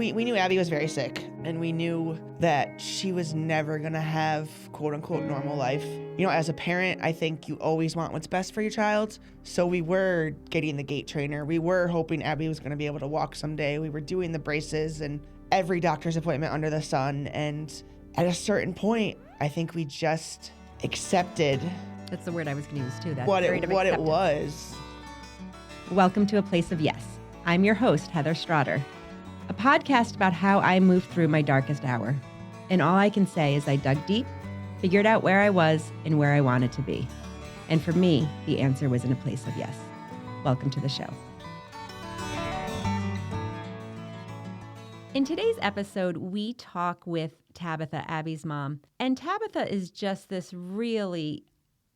we knew Abbey was very sick, and we knew that she was never going to have quote unquote normal life. You know, as a parent, I think you always want what's best for your child. So we were getting the gait trainer. We were hoping Abbey was going to be able to walk someday. We were doing the braces and every doctor's appointment under the sun. And at a certain point, I think we just accepted. That's the word I was going to use too. That what it was. Welcome to A Place of Yes. I'm your host, Heather Strader. A podcast about how I moved through my darkest hour. And all I can say is I dug deep, figured out where I was and where I wanted to be. And for me, the answer was in a place of yes. Welcome to the show. In today's episode, we talk with Tabitha, Abbey's mom. And Tabitha is just this really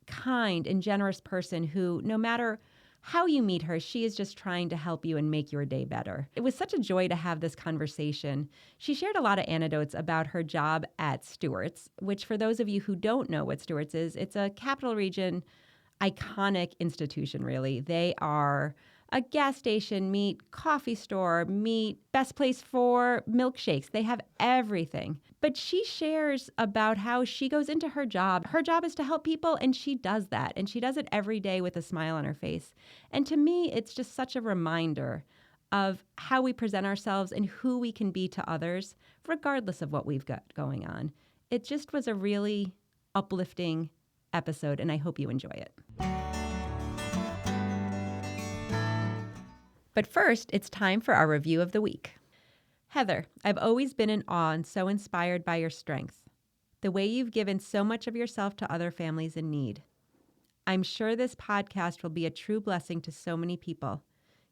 kind and generous person who, no matter how you meet her, she is just trying to help you and make your day better. It was such a joy to have this conversation. She shared a lot of anecdotes about her job at Stewart's, which for those of you who don't know what Stewart's is, it's a Capital Region iconic institution, really. They are a gas station, meet coffee store, meet best place for milkshakes. They have everything. But she shares about how she goes into her job. Her job is to help people, and she does that. And she does it every day with a smile on her face. And to me, it's just such a reminder of how we present ourselves and who we can be to others, regardless of what we've got going on. It just was a really uplifting episode, and I hope you enjoy it. But first, it's time for our review of the week. Heather, I've always been in awe and so inspired by your strength, the way you've given so much of yourself to other families in need. I'm sure this podcast will be a true blessing to so many people.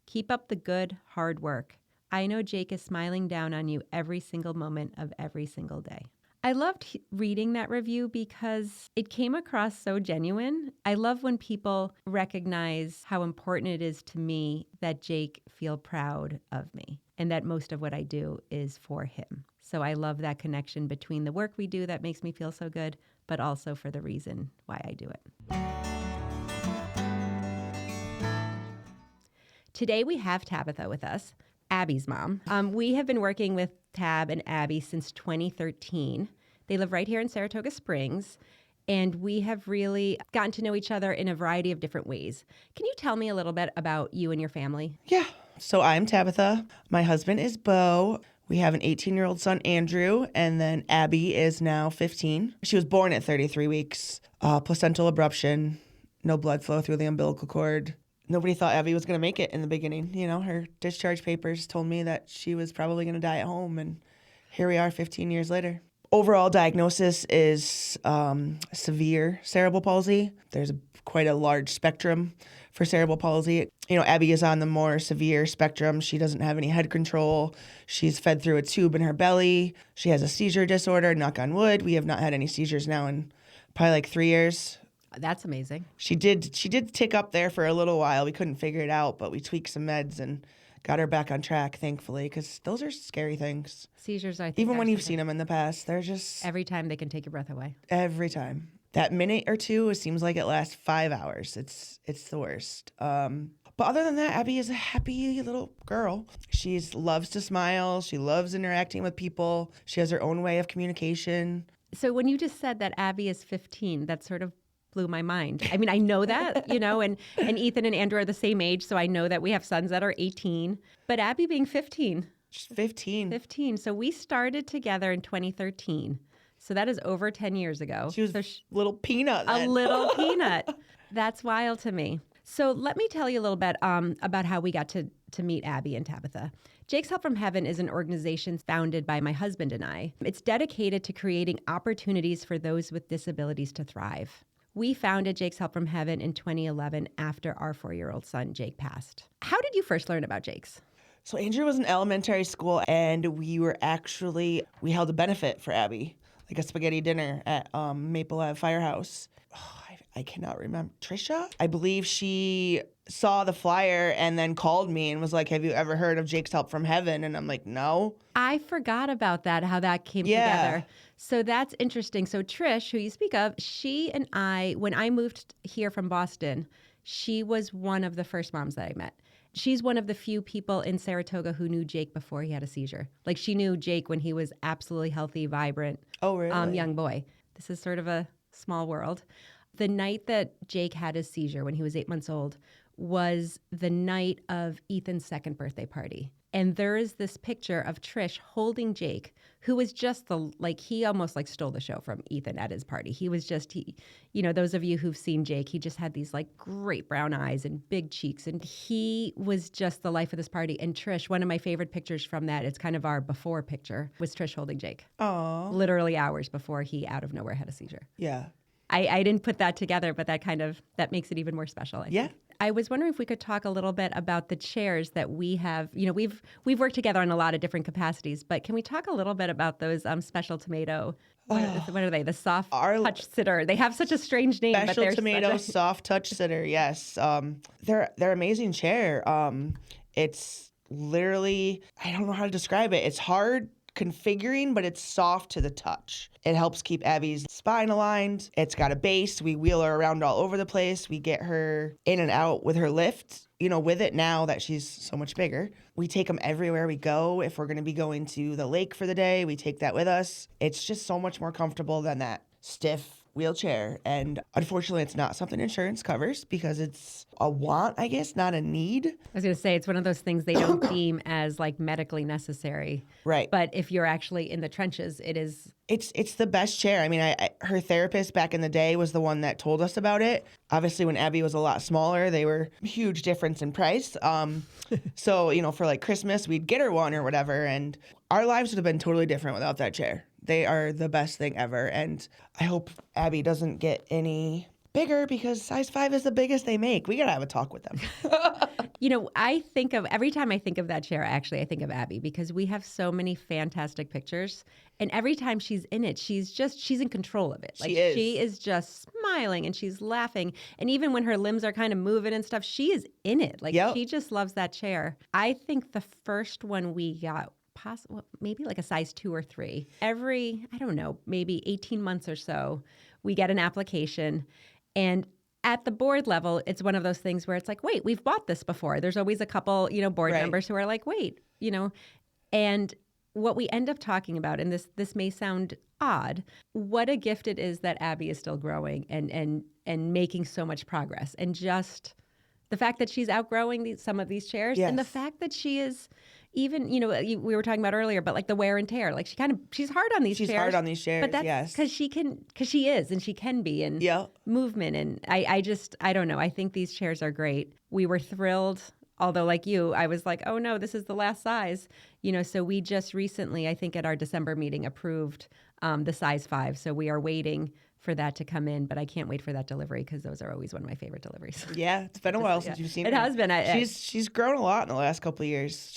Keep up the good, hard work. I know Jake is smiling down on you every single moment of every single day. I loved reading that review because it came across so genuine. I love when people recognize how important it is to me that Jake feel proud of me and that most of what I do is for him. So I love that connection between the work we do that makes me feel so good, but also for the reason why I do it. Today we have Tabitha with us, Abbey's mom. We have been working with Tab and Abbey since 2013. They live right here in Saratoga Springs, and we have really gotten to know each other in a variety of different ways. Can you tell me a little bit about you and your family? Yeah. So I'm Tabitha. My husband is Bo. We have an 18-year-old son, Andrew, and then Abbey is now 15. She was born at 33 weeks, placental abruption, no blood flow through the umbilical cord. Nobody thought Abbey was going to make it in the beginning. You know, her discharge papers told me that she was probably going to die at home, and here we are 15 years later. Overall diagnosis is severe cerebral palsy. There's quite a large spectrum for cerebral palsy. You know, Abbey is on the more severe spectrum. She doesn't have any head control. She's fed through a tube in her belly. She has a seizure disorder, knock on wood. We have not had any seizures now in probably like 3 years. That's amazing. She did tick up there for a little while. We couldn't figure it out, but we tweaked some meds and got her back on track, thankfully, because those are scary things. Seizures, I think. Even when you've seen them in the past, they're just... Every time they can take your breath away. Every time. That minute or two, it seems like it lasts 5 hours. It's the worst. But other than that, Abbey is a happy little girl. She loves to smile. She loves interacting with people. She has her own way of communication. So when you just said that Abbey is 15, that sort of blew my mind. I mean, I know that, you know, and Ethan and Andrew are the same age, so I know that we have sons that are 18. But Abbey being 15. She's 15. 15. So we started together in 2013. So that is over 10 years ago. She was a little peanut then. A little peanut. That's wild to me. So let me tell you a little bit about how we got to meet Abbey and Tabitha. Jake's Help from Heaven is an organization founded by my husband and I. It's dedicated to creating opportunities for those with disabilities to thrive. We founded Jake's Help from Heaven in 2011 after our 4-year-old son, Jake, passed. How did you first learn about Jake's? So Andrew was in elementary school, and we held a benefit for Abbey, like a spaghetti dinner at Maple Ave Firehouse. Oh, I cannot remember. Trisha? I believe she saw the flyer and then called me and was like, have you ever heard of Jake's Help from Heaven? And I'm like, no. I forgot about that, how that came together. So that's interesting. So Trish, who you speak of, she and I, when I moved here from Boston, she was one of the first moms that I met. she's one of the few people in Saratoga who knew Jake before he had a seizure. Like, she knew Jake when he was absolutely healthy, vibrant, Oh, really? young boy. This is sort of a small world. The night that Jake had his seizure when he was 8 months old was the night of Ethan's second birthday party. And there is this picture of Trish holding Jake, who was just he almost like stole the show from Ethan at his party. He was just, those of you who've seen Jake, he just had these like great brown eyes and big cheeks. And he was just the life of this party. And Trish, one of my favorite pictures from that, it's kind of our before picture, was Trish holding Jake. Oh. Literally hours before he out of nowhere had a seizure. Yeah. I didn't put that together, but that makes it even more special. I think. I was wondering if we could talk a little bit about the chairs that we have. We've worked together in a lot of different capacities, but can we talk a little bit about those special tomato? What are they? The soft touch sitter. They have such a strange name. Special tomato soft touch sitter. Yes, they're amazing chair. It's literally, I don't know how to describe it. It's hard configuring, but it's soft to the touch. It helps keep Abby's spine aligned. It's got a base. We wheel her around all over the place. We get her in and out with her lift, with it now that she's so much bigger. We take them everywhere we go. If we're going to be going to the lake for the day, we take that with us. It's just so much more comfortable than that stiff wheelchair. And unfortunately, it's not something insurance covers because it's a want, I guess, not a need. I was going to say, it's one of those things they don't deem as like medically necessary. Right. But if you're actually in the trenches, it is. It's the best chair. I mean, her therapist back in the day was the one that told us about it. Obviously, when Abbey was a lot smaller, they were a huge difference in price. So, for like Christmas, we'd get her one or whatever. And our lives would have been totally different without that chair. They are the best thing ever. And I hope Abbey doesn't get any bigger because size 5 is the biggest they make. We got to have a talk with them. Every time I think of that chair, actually, I think of Abbey because we have so many fantastic pictures. And every time she's in it, she's in control of it. She is just smiling and she's laughing. And even when her limbs are kind of moving and stuff, she is in it. She just loves that chair. I think the first one we got, maybe like a size 2 or 3. Every, I don't know, maybe 18 months or so, we get an application. And at the board level, it's one of those things where it's like, wait, we've bought this before. There's always a couple, board members who are like, wait, and what we end up talking about, and this may sound odd, what a gift it is that Abbey is still growing and making so much progress. And just the fact that she's outgrowing some of these chairs, and the fact that she is even, we were talking about earlier, but like the wear and tear, like she's hard on these chairs. She's hard on these chairs, but that's because she is, and she can be, and movement. And I don't know. I think these chairs are great. We were thrilled. Although, like you, I was like, oh no, this is the last size. So we just recently, I think at our December meeting, approved the size 5. So we are waiting for that to come in, but I can't wait for that delivery because those are always one of my favorite deliveries. Yeah, it's been a while since you've seen her. It has been. She's grown a lot in the last couple of years.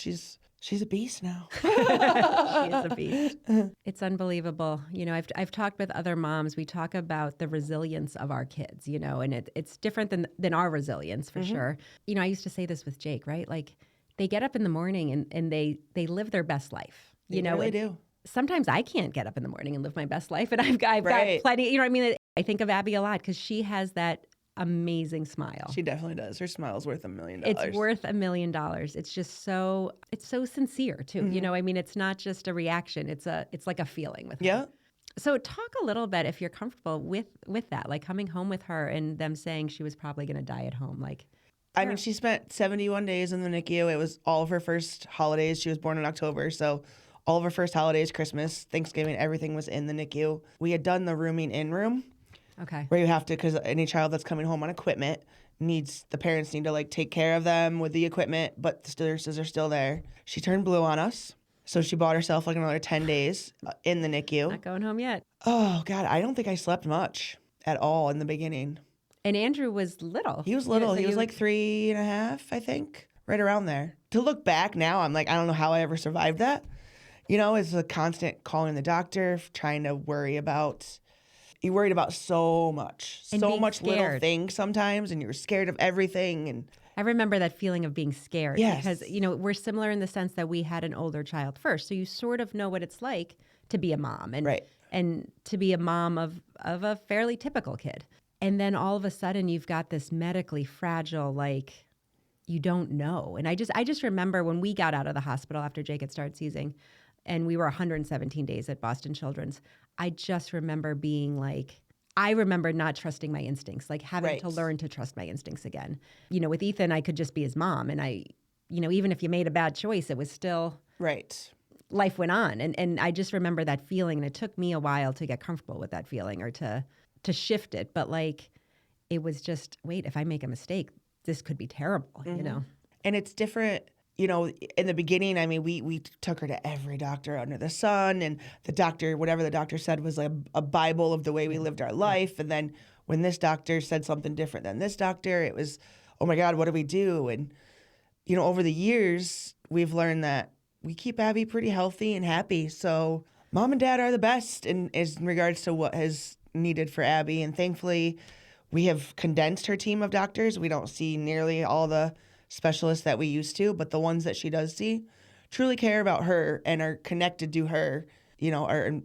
She's a beast now. She is a beast. It's unbelievable. I've talked with other moms. We talk about the resilience of our kids, and it's different than our resilience for sure. I used to say this with Jake, right? Like they get up in the morning and they live their best life. They really do. Sometimes I can't get up in the morning and live my best life, and I've got plenty. I think of Abbey a lot because she has that amazing smile. She definitely does. Her smile's worth $1 million. It's worth $1 million. It's just it's so sincere too. It's not just a reaction. It's like a feeling with her. Yeah. So talk a little bit, if you're comfortable with that, like coming home with her and them saying she was probably going to die at home. I mean, she spent 71 days in the NICU. It was all of her first holidays. She was born in October, so all of her first holidays, Christmas, Thanksgiving, everything was in the NICU. We had done the rooming in room. Okay. Where you have to, because any child that's coming home on equipment the parents need to take care of them with the equipment, but the nurses are still there. She turned blue on us. So she bought herself another 10 days in the NICU. Not going home yet. Oh, God, I don't think I slept much at all in the beginning. And Andrew was little. He was little. He was 3.5, I think, right around there. To look back now, I'm like, I don't know how I ever survived that. It's a constant calling the doctor, trying to worry about... You worried about so much, and so much scared. Little things sometimes, and you're scared of everything. And I remember that feeling of being scared because, we're similar in the sense that we had an older child first. So you sort of know what it's like to be a mom and to be a mom of a fairly typical kid. And then all of a sudden you've got this medically fragile, you don't know. And I just remember when we got out of the hospital after Jake had started seizing, and we were 117 days at Boston Children's, I just remember being like, I remember not trusting my instincts, like having to learn to trust my instincts again. You know, with Ethan, I could just be his mom. And even if you made a bad choice, it was still life went on. And I just remember that feeling. And it took me a while to get comfortable with that feeling or to shift it. But like, it was just, wait, if I make a mistake, this could be terrible, you know? And it's different. You know, in the beginning, I mean, we took her to every doctor under the sun, and the doctor, whatever the doctor said was like a Bible of the way we lived our life. And then when this doctor said something different than this doctor, it was, oh my God, what do we do? And, you know, over the years, we've learned that we keep Abbey pretty healthy and happy. So mom and dad are the best in regards to what is needed for Abbey. And thankfully, we have condensed her team of doctors. We don't see nearly all the specialists that we used to, but the ones that she does see truly care about her and are connected to her, you know, are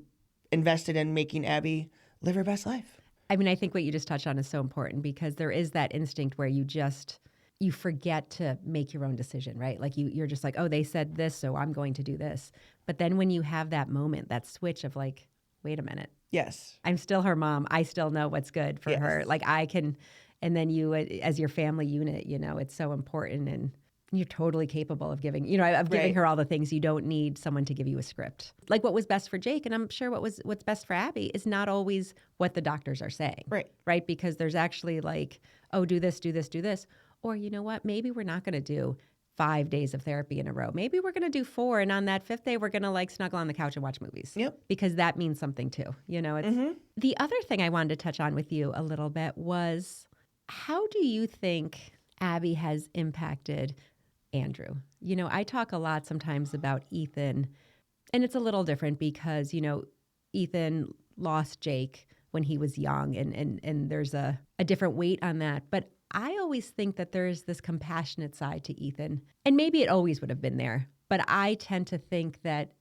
invested in making Abbey live her best life. I mean, I think what you just touched on is so important because there is that instinct where you forget to make your own decision, right? Like you're just like, oh, they said this, so I'm going to do this. But then when you have that moment, that switch of like, wait a minute. Yes. I'm still her mom. I still know what's good for her. Like I can. And then you, as your family unit, you know, it's so important and you're totally capable of giving, you know, of giving her all the things. You don't need someone to give you a script. Like what was best for Jake, and I'm sure what's best for Abbey is not always what the doctors are saying. Right? Because there's actually like, oh, do this, do this, do this. Or you know what, maybe we're not going to do 5 days of therapy in a row. Maybe we're going to do 4. And on that 5th day, we're going to like snuggle on the couch and watch movies. Yep. Because that means something too. You know, it's The other thing I wanted to touch on with you a little bit was, how do you think Abbey has impacted Andrew? You know, I talk a lot sometimes about Ethan, and it's a little different because, you know, Ethan lost Jake when he was young, and there's a different weight on that. But I always think that there's this compassionate side to Ethan, and maybe it always would have been there. But I tend to think that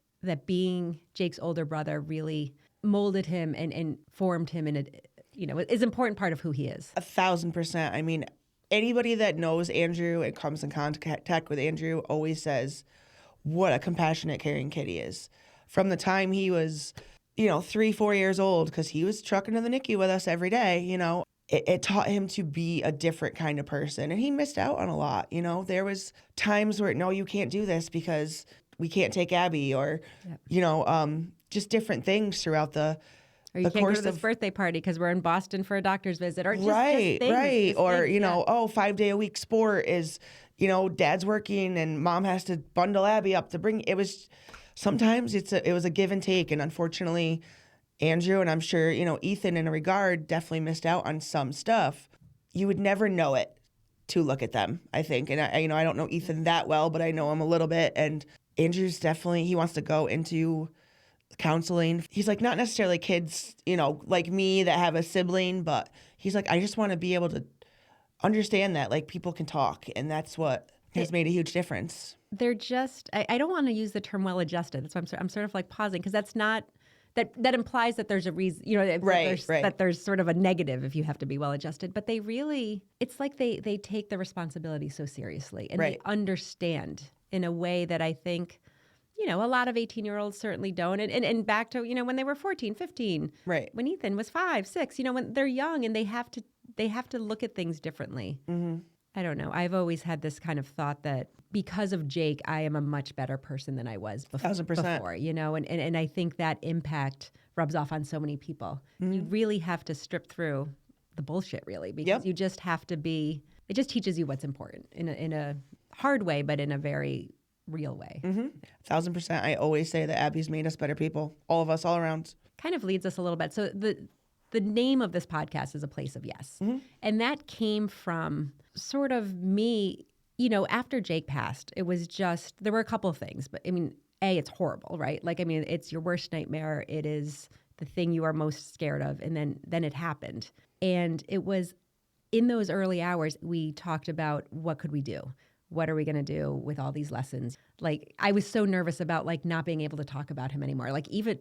being Jake's older brother really molded him and formed him in is an important part of who he is. 1,000%. I mean, anybody that knows Andrew and comes in contact with Andrew always says what a compassionate, caring kid he is. From the time he was, 3-4 years old, because he was trucking to the NICU with us every day, it taught him to be a different kind of person. And he missed out on a lot. There was times where, no, you can't do this because we can't take Abbey, or, just different things throughout the Or you can't go to this birthday party because we're in Boston for a doctor's visit. Or just right. Things, or, 5-day-a-week sport is, dad's working and mom has to bundle Abbey up to bring. It was, sometimes it was a give and take. And unfortunately, Andrew, and I'm sure, Ethan in a regard, definitely missed out on some stuff. You would never know it to look at them, I think. And I don't know Ethan that well, but I know him a little bit. And Andrew's definitely, he wants to go into counseling. He's like, not necessarily kids, like me that have a sibling, but he's like, I just want to be able to understand that like people can talk, and that's what has made a huge difference. They're just, I don't want to use the term well-adjusted. That's why I'm sort of like pausing, because that's not, that implies that there's a reason, that there's sort of a negative if you have to be well-adjusted. But they really, it's like they take the responsibility so seriously, and they understand in a way that I think, a lot of 18-year-olds certainly don't. And back to, when they were 14, 15, when Ethan was 5, 6, when they're young and they have to look at things differently. Mm-hmm. I don't know. I've always had this kind of thought that because of Jake, I am a much better person than I was before. 1,000%. And I think that impact rubs off on so many people. Mm-hmm. You really have to strip through the bullshit, really, because you just have to be, it just teaches you what's important in a hard way, but in a very real way. Mm-hmm. 1,000%. I always say that Abbey's made us better people, all of us, all around. Kind of leads us a little bit. So the name of this podcast is A Place of Yes. Mm-hmm. And that came from sort of me, after Jake passed, it was just, there were a couple of things, but I mean, it's horrible, right? Like, I mean, it's your worst nightmare. It is the thing you are most scared of. And then it happened. And it was in those early hours, we talked about what could we do? What are we going to do with all these lessons? Like, I was so nervous about like not being able to talk about him anymore. Like, even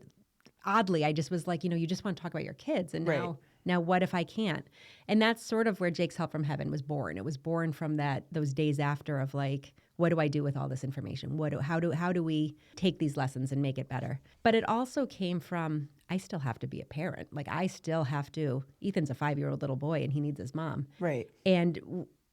oddly, I just was like, you just want to talk about your kids. And now Now, what if I can't? And that's sort of where Jake's Help from Heaven was born. It was born from those days after of like, what do I do with all this information? How do we take these lessons and make it better? But it also came from, I still have to be a parent. Like I still have to, Ethan's a 5-year-old little boy and he needs his mom. Right. And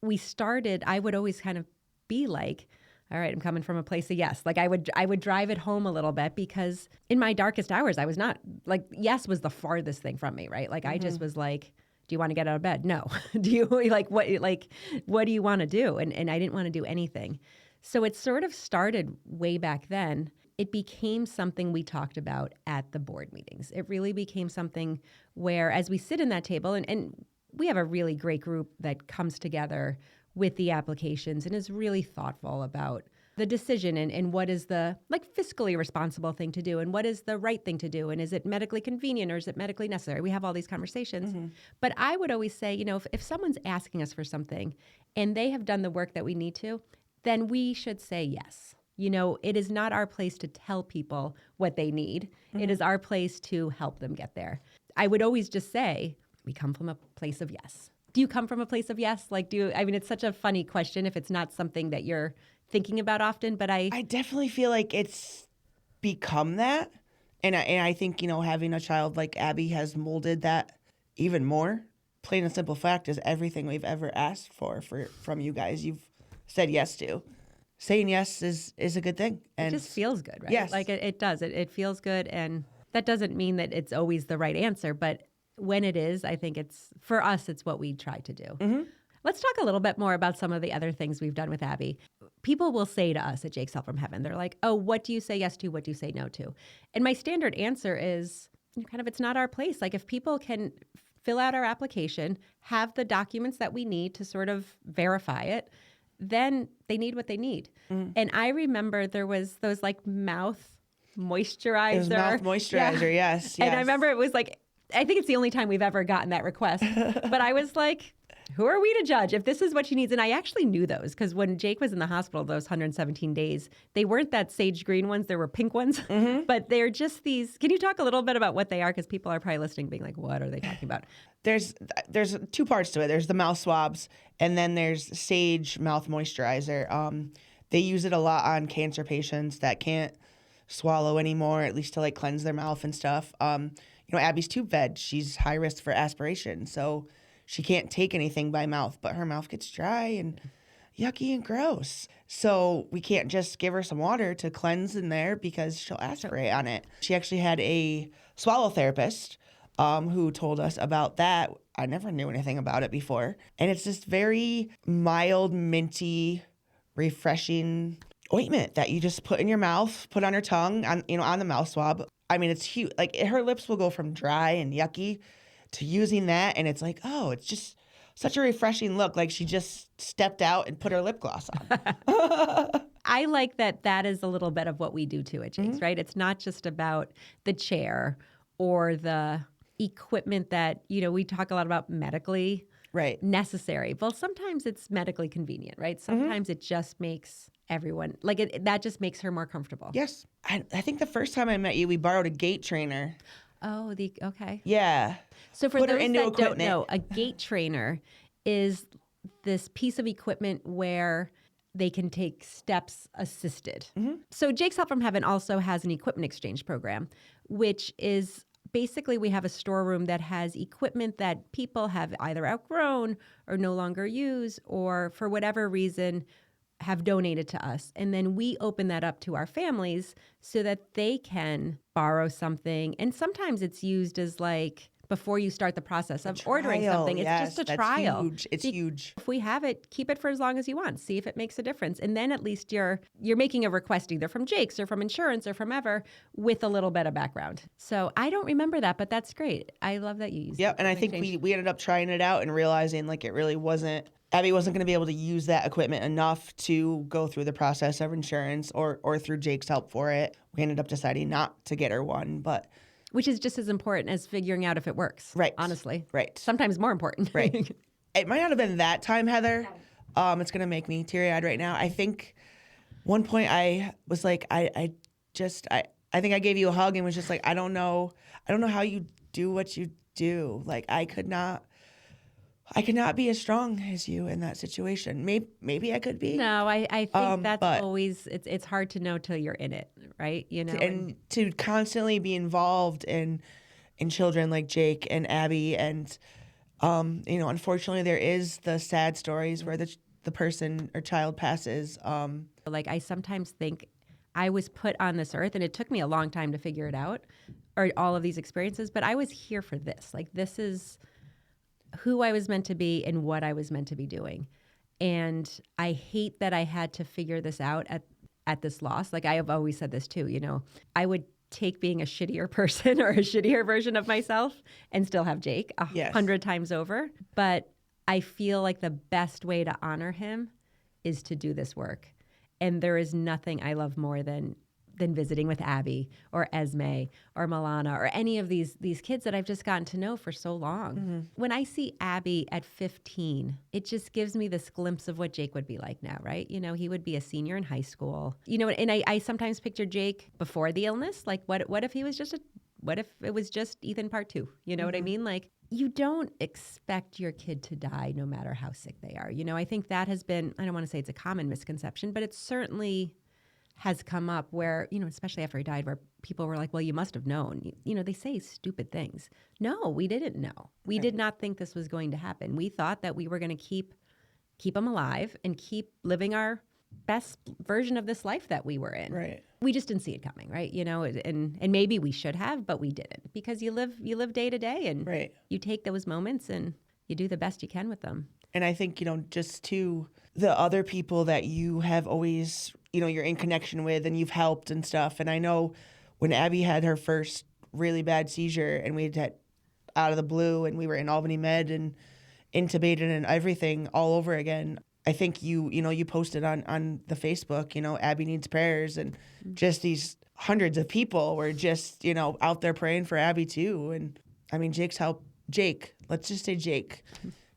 I would always kind of be like, all right, I'm coming from a place of yes. Like I would drive it home a little bit because in my darkest hours, I was not like, yes was the farthest thing from me, right? Like I just was like, do you want to get out of bed? No. Do you what do you want to do? And I didn't want to do anything. So it sort of started way back then. It became something we talked about at the board meetings. It really became something where as we sit in that table and we have a really great group that comes together with the applications and is really thoughtful about the decision and what is the fiscally responsible thing to do and what is the right thing to do and is it medically convenient or is it medically necessary? We have all these conversations. Mm-hmm. But I would always say, if someone's asking us for something and they have done the work that we need to, then we should say yes. It is not our place to tell people what they need. Mm-hmm. It is our place to help them get there. I would always just say, we come from a place of yes. Do you come from a place of yes? It's such a funny question if it's not something that you're thinking about often, but I definitely feel like it's become that. And I think, having a child like Abbey has molded that even more. Plain and simple fact is everything we've ever asked from you guys, you've said yes to. Saying yes is a good thing. And it just feels good, right? Yes. Like it does. It feels good. And that doesn't mean that it's always the right answer, but when it is, I think for us, it's what we try to do. Mm-hmm. Let's talk a little bit more about some of the other things we've done with Abbey. People will say to us at Jake's Help from Heaven, they're like, oh, what do you say yes to? What do you say no to? And my standard answer is it's not our place. Like if people can fill out our application, have the documents that we need to sort of verify it, then they need what they need. Mm. And I remember there was those mouth moisturizer. It was mouth moisturizer, yes. And I remember it was I think it's the only time we've ever gotten that request. But I was like, who are we to judge if this is what she needs? And I actually knew those because when Jake was in the hospital those 117 days, they weren't that sage green ones. There were pink ones. Mm-hmm. But they're just these. Can you talk a little bit about what they are? Because people are probably listening being like, what are they talking about? There's two parts to it. There's the mouth swabs and then there's Sage mouth moisturizer. They use it a lot on cancer patients that can't swallow anymore, at least to cleanse their mouth and stuff. Abby's tube fed. She's high risk for aspiration, so she can't take anything by mouth, but her mouth gets dry and yucky and gross. So we can't just give her some water to cleanse in there because she'll aspirate on it. She actually had a swallow therapist who told us about that. I never knew anything about it before. And it's this very mild, minty, refreshing ointment that you just put in your mouth, put on her tongue, on the mouth swab. It's huge. Her lips will go from dry and yucky to using that, and it's it's just such a refreshing look. Like she just stepped out and put her lip gloss on. I like that is a little bit of what we do too at Jake's, mm-hmm. right? It's not just about the chair or the equipment that, we talk a lot about medically necessary. Well, sometimes it's medically convenient, right? Sometimes mm-hmm. it just makes everyone, that just makes her more comfortable. Yes. I think the first time I met you, we borrowed a gait trainer. Oh, okay. Yeah. So for those that don't know, a gait trainer is this piece of equipment where they can take steps assisted. Mm-hmm. So Jake's Help from Heaven also has an equipment exchange program, which is basically we have a storeroom that has equipment that people have either outgrown or no longer use or for whatever reason have donated to us. And then we open that up to our families so that they can borrow something. And sometimes it's used as before you start the process of ordering something. It's just a trial. Huge. It's huge. If we have it, keep it for as long as you want. See if it makes a difference. And then at least you're making a request either from Jake's or from insurance or from ever with a little bit of background. So I don't remember that, but that's great. I love that you used it. Yep. And I think we ended up trying it out and realizing it really wasn't. Abby wasn't going to be able to use that equipment enough to go through the process of insurance or through Jake's help for it. We ended up deciding not to get her one, but... Which is just as important as figuring out if it works. Right. Honestly. Right. Sometimes more important. Right. It might not have been that time, Heather. It's going to make me teary-eyed right now. I think one point I was I think I gave you a hug and was just I don't know how you do what you do. Like, I could not be as strong as you in that situation. Maybe I could be. No, I think that's but always, it's hard to know till you're in it, right? You know, and to constantly be involved in children like Jake and Abbey, and unfortunately there is the sad stories where the person or child passes. like, I sometimes think I was put on this earth, and it took me a long time to figure it out, or all of these experiences, but I was here for this. Like, this is who I was meant to be and what I was meant to be doing. And I hate that I had to figure this out at this loss. Like, I have always said this too, I would take being a shittier person or a shittier version of myself and still have Jake 100 times over. But I feel like the best way to honor him is to do this work. And there is nothing I love more than visiting with Abbey or Esme or Milana or any of these kids that I've just gotten to know for so long. Mm-hmm. When I see Abbey at 15, it just gives me this glimpse of what Jake would be like now, right? He would be a senior in high school. And I sometimes picture Jake before the illness. Like, what if he was what if it was just Ethan part 2? You know what I mean? Like, you don't expect your kid to die no matter how sick they are. I think that has been, I don't want to say it's a common misconception, but it certainly has come up where, especially after he died, where people were like, well, you must have known. They say stupid things. No, we didn't know. We did not think this was going to happen. We thought that we were going to keep him alive and keep living our best version of this life that we were in. Right. We just didn't see it coming, right? And maybe we should have, but we didn't, because you live day to day, and you take those moments and you do the best you can with them. And I think, just to the other people that you have always, you're in connection with and you've helped and stuff. And I know when Abbey had her first really bad seizure and we had out of the blue and we were in Albany Med and intubated and everything all over again, I think you posted on the Facebook, Abbey needs prayers, and just these hundreds of people were just, out there praying for Abbey too. And I mean, Jake, let's just say Jake.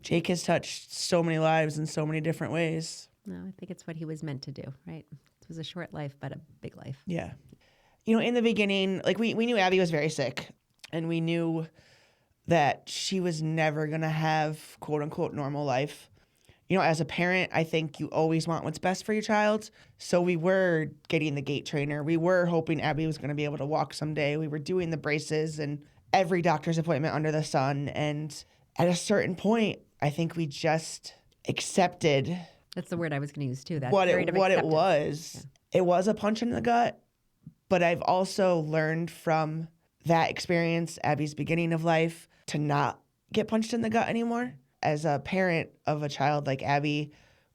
Jake has touched so many lives in so many different ways. No, I think it's what he was meant to do, right? It was a short life, but a big life. Yeah. In the beginning, like we knew Abbey was very sick, and we knew that she was never going to have quote unquote normal life. As a parent, I think you always want what's best for your child. So we were getting the gait trainer. We were hoping Abbey was going to be able to walk someday. We were doing the braces and every doctor's appointment under the sun. And at a certain point, I think we just accepted. That's the word I was going to use too. That what it was. Yeah. It was a punch in the gut. But I've also learned from that experience, Abbey's beginning of life, to not get punched in the gut anymore. As a parent of a child like Abbey,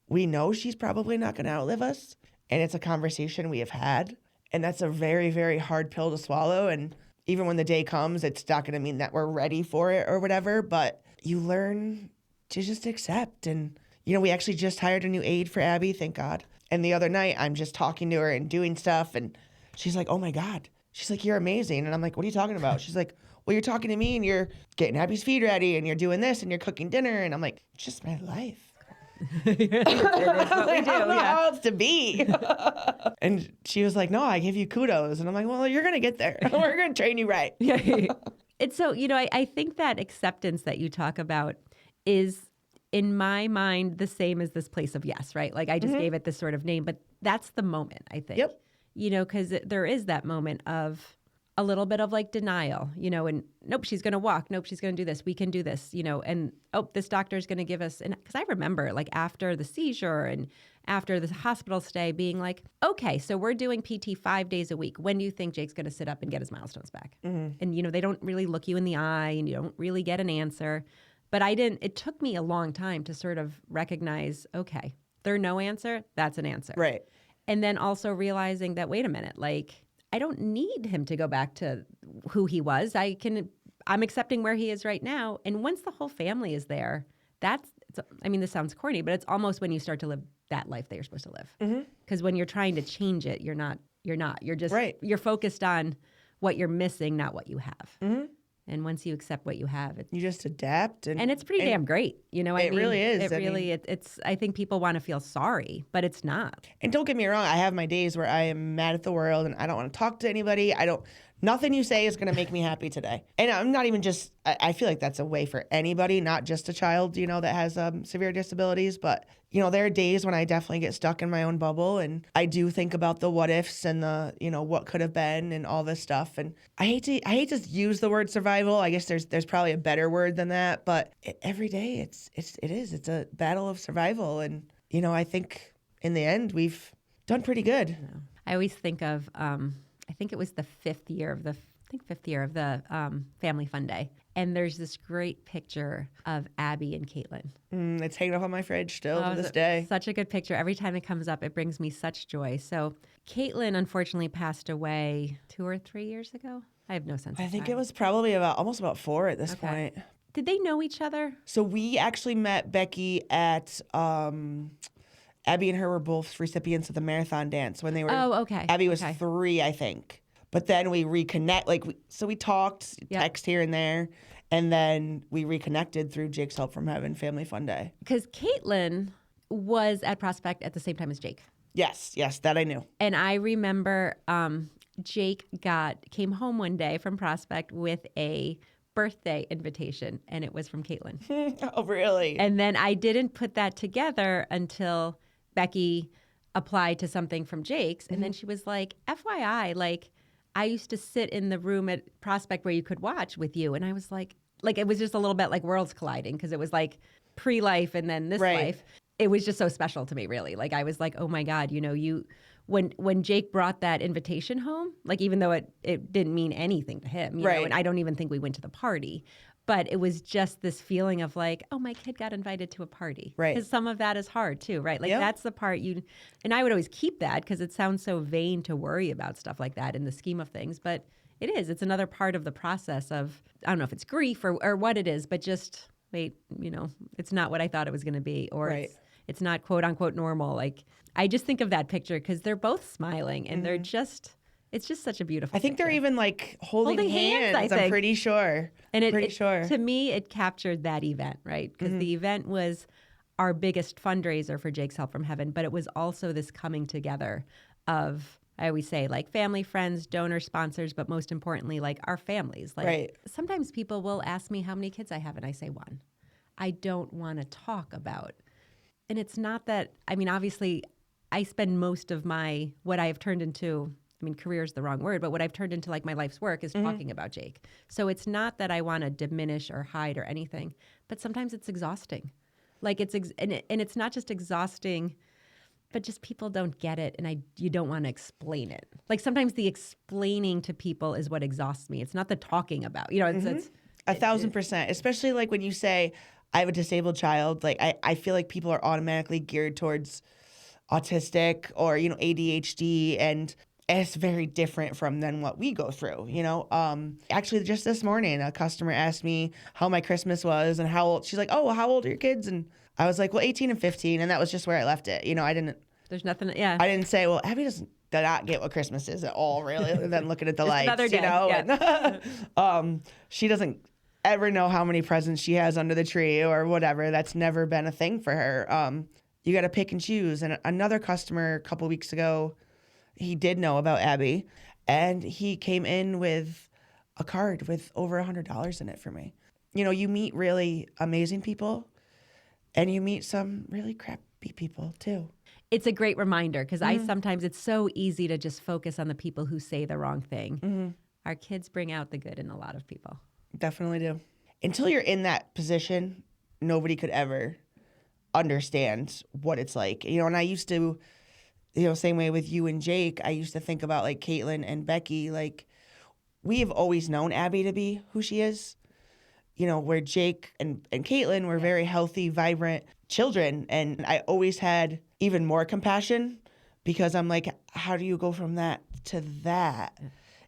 we know she's probably not going to outlive us. And it's a conversation we have had. And that's a very, very hard pill to swallow. And even when the day comes, it's not going to mean that we're ready for it or whatever. But you learn to just accept. And, we actually just hired a new aide for Abbey, thank God. And the other night, I'm just talking to her and doing stuff. And she's like, oh, my God. She's like, you're amazing. And I'm like, what are you talking about? She's like, well, you're talking to me and you're getting Abbey's feed ready and you're doing this and you're cooking dinner. And I'm like, it's just my life. It is what we do, I don't know how else to be. And she was like, no, I give you kudos. And I'm like, well, you're going to get there. We're going to train you right. It's so, I think that acceptance that you talk about is, in my mind, the same as this place of yes, right? Like, I just gave it this sort of name, but that's the moment, I think. Yep. Because there is that moment of a little bit of like denial, and nope, she's going to walk. Nope, she's going to do this. We can do this, and this doctor is going to give us. And because I remember like after the seizure and after the hospital stay being like, okay, so we're doing PT 5 days a week. When do you think Jake's going to sit up and get his milestones back? Mm-hmm. And, they don't really look you in the eye and you don't really get an answer. But it took me a long time to sort of recognize, okay, there's no answer. That's an answer. Right. And then also realizing that, wait a minute, like, I don't need him to go back to who he was. I'm accepting where he is right now. And once the whole family is there, this sounds corny, but it's almost when you start to live that life that you're supposed to live. Because when you're trying to change it, you're not. You're just, you're focused on what you're missing, not what you have. Mm-hmm. And once you accept what you have, you just adapt. And it's pretty damn great. It really is. It's, I think people want to feel sorry, but it's not. And don't get me wrong, I have my days where I am mad at the world and I don't want to talk to anybody. Nothing you say is going to make me happy today. And I'm not even just, I feel like that's a way for anybody, not just a child, that has severe disabilities. But, there are days when I definitely get stuck in my own bubble. And I do think about the what ifs and the, what could have been and all this stuff. And I hate to use the word survival. I guess there's probably a better word than that. But every day it's a battle of survival. And, I think in the end, we've done pretty good. I always think of, I think it was the fifth year of the Family Fun Day. And there's this great picture of Abbey and Caitlin. It's hanging up on my fridge still to this day. Such a good picture. Every time it comes up, it brings me such joy. So Caitlin unfortunately passed away 2 or 3 years ago. I have no sense of I think time. it was probably almost about 4 at this point. Did they know each other? So we actually met Becky at Abbey and her were both recipients of the marathon dance when they were. Oh, okay. Abbey was 3, I think. But then we reconnect. So we talked, text here and there, and then we reconnected through Jake's Help from Heaven Family Fun Day. Because Caitlin was at Prospect at the same time as Jake. Yes, that I knew. And I remember Jake came home one day from Prospect with a birthday invitation, and it was from Caitlin. Oh, really? And then I didn't put that together until Becky applied to something from Jake's, and then she was like, FYI, I used to sit in the room at Prospect where you could watch with you, and I was like it was just a little bit like worlds colliding because it was like pre-life and then this life. It was just so special to me, really. I was like, oh my God, when Jake brought that invitation home, even though it didn't mean anything to him, you know, and I don't even think we went to the party. But it was just this feeling of oh, my kid got invited to a party. Right. Because some of that is hard too, right? That's the part and I would always keep that because it sounds so vain to worry about stuff like that in the scheme of things. But it's another part of the process of, I don't know if it's grief or what it is, but just, wait, it's not what I thought it was going to be. Or it's not quote unquote normal. I just think of that picture because they're both smiling and they're just... It's just such a beautiful I think picture. they're even holding hands, I'm pretty sure. And to me, it captured that event, right? Because the event was our biggest fundraiser for Jake's Help from Heaven, but it was also this coming together of, I always say, family, friends, donor sponsors, but most importantly, our families. Sometimes people will ask me how many kids I have, and I say 1. I don't want to talk about. And it's not that, obviously, I spend most of what I have turned into, career is the wrong word, but what I've turned into my life's work is talking about Jake. So it's not that I want to diminish or hide or anything, but sometimes it's exhausting. And it's not just exhausting, but just people don't get it, and you don't want to explain it. Sometimes the explaining to people is what exhausts me. It's not the talking about. It's 1,000%. Especially when you say I have a disabled child. I feel like people are automatically geared towards autistic or ADHD and. It's very different than what we go through, Actually, just this morning, a customer asked me how my Christmas was and how old. She's like, oh, well, how old are your kids? And I was like, well, 18 and 15. And that was just where I left it. I didn't. There's nothing. Yeah. I didn't say, well, Abby does not get what Christmas is at all, really, other than looking at the lights, another day. Yeah. And, she doesn't ever know how many presents she has under the tree or whatever. That's never been a thing for her. You got to pick and choose. And another customer a couple weeks ago, he did know about Abbey, and he came in with a card with over $100 in it for me. You meet really amazing people, and you meet some really crappy people too. It's a great reminder because sometimes it's so easy to just focus on the people who say the wrong thing. Our kids bring out the good in a lot of people. Definitely do. Until you're in that position, nobody could ever understand what it's like. And I used to... same way with you and Jake, I used to think about Caitlin and Becky, we have always known Abbey to be who she is, where Jake and Caitlin were very healthy, vibrant children. And I always had even more compassion because I'm like, how do you go from that to that?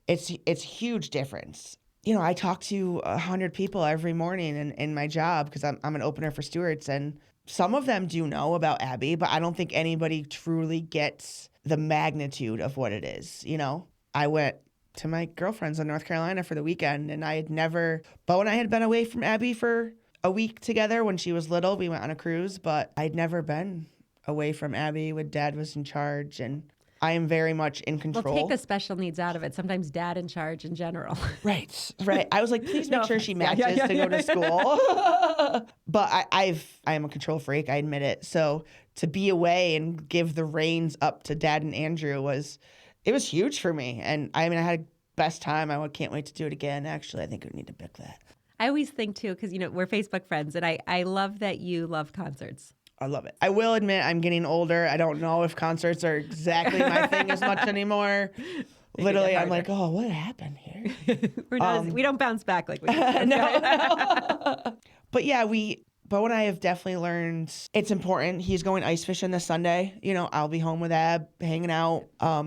It's huge difference. I talk to 100 people every morning in my job because I'm an opener for Stewart's, and some of them do know about Abbey, but I don't think anybody truly gets the magnitude of what it is. I went to my girlfriend's in North Carolina for the weekend, and Bo and I had been away from Abbey for a week together when she was little. We went on a cruise, but I'd never been away from Abbey when Dad was in charge. And I am very much in Well, control. take the special needs out of it. Sometimes dad in charge in general. Right. I was like, please make No sure offense. she Yeah, matches to go to yeah. school. But I am a control freak. I admit it. So to be away and give the reins up to Dad and Andrew was huge for me. And I mean, I had a best time. I can't wait to do it again. Actually, I think we need to pick that. I always think too, because we're Facebook friends, and I love that you love concerts. I love it. I will admit I'm getting older. I don't know if concerts are exactly my thing as much anymore. Literally, I'm like, oh, what happened here? We don't bounce back like we used to. No. But yeah, Bo and I have definitely learned it's important. He's going ice fishing this Sunday. I'll be home with Ab, hanging out.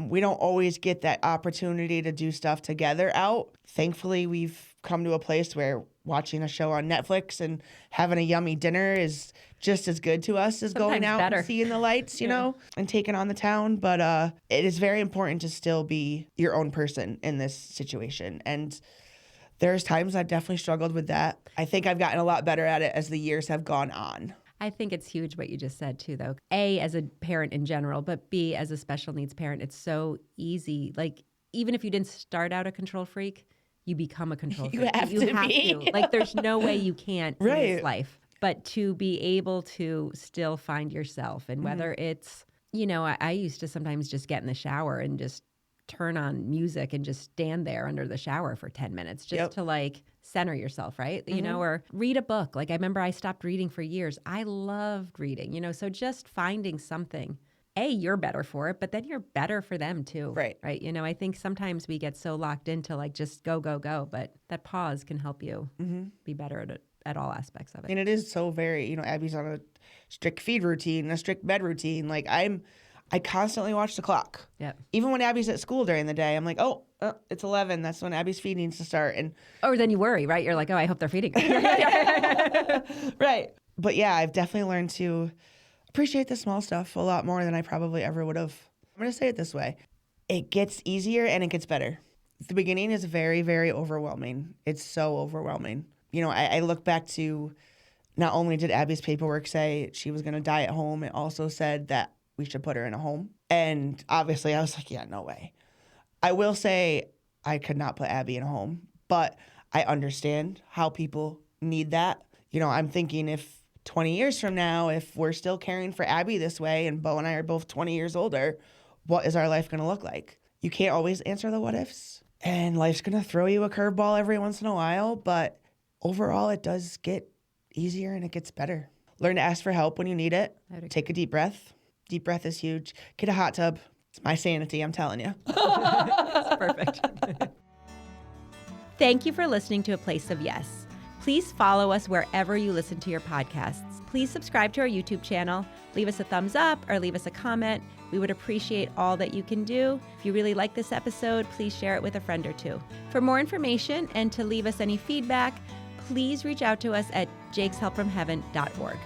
We don't always get that opportunity to do stuff together out. Thankfully, we've come to a place where watching a show on Netflix and having a yummy dinner is just as good to us as going out and seeing the lights, and taking on the town. But it is very important to still be your own person in this situation. And there's times I've definitely struggled with that. I think I've gotten a lot better at it as the years have gone on. I think it's huge what you just said too, though. A, as a parent in general, but B, as a special needs parent, it's so easy. Like, even if you didn't start out a control freak, you become a control freak. You have to. Like, there's no way you can't in Right. this life. But to be able to still find yourself, and whether it's, I used to sometimes just get in the shower and just turn on music and just stand there under the shower for 10 minutes just to like center yourself, right? Or read a book. Like, I remember I stopped reading for years. I loved reading, so just finding something. A, you're better for it, but then you're better for them too. Right. Right. I think sometimes we get so locked into like just go, but that pause can help you be better at all aspects of it. And it is so very, Abby's on a strict feed routine, a strict bed routine. Like, I constantly watch the clock. Yep. Even when Abby's at school during the day, I'm like, it's 11. That's when Abby's feed needs to start. And or then you worry, right? You're like, oh, I hope they're feeding. Right. But yeah, I've definitely learned to appreciate the small stuff a lot more than I probably ever would have. I'm going to say it this way. It gets easier and it gets better. The beginning is very, very overwhelming. It's so overwhelming. I look back to not only did Abby's paperwork say she was going to die at home, it also said that we should put her in a home. And obviously I was like, yeah, no way. I will say I could not put Abby in a home, but I understand how people need that. I'm thinking if 20 years from now, if we're still caring for Abbey this way and Bo and I are both 20 years older, what is our life going to look like? You can't always answer the what ifs. And life's going to throw you a curveball every once in a while, but overall it does get easier and it gets better. Learn to ask for help when you need it. Take a deep breath. Deep breath is huge. Get a hot tub. It's my sanity, I'm telling you. That's perfect. Thank you for listening to A Place of Yes. Please follow us wherever you listen to your podcasts. Please subscribe to our YouTube channel, leave us a thumbs up, or leave us a comment. We would appreciate all that you can do. If you really like this episode, please share it with a friend or two. For more information and to leave us any feedback, please reach out to us at jakeshelpfromheaven.org.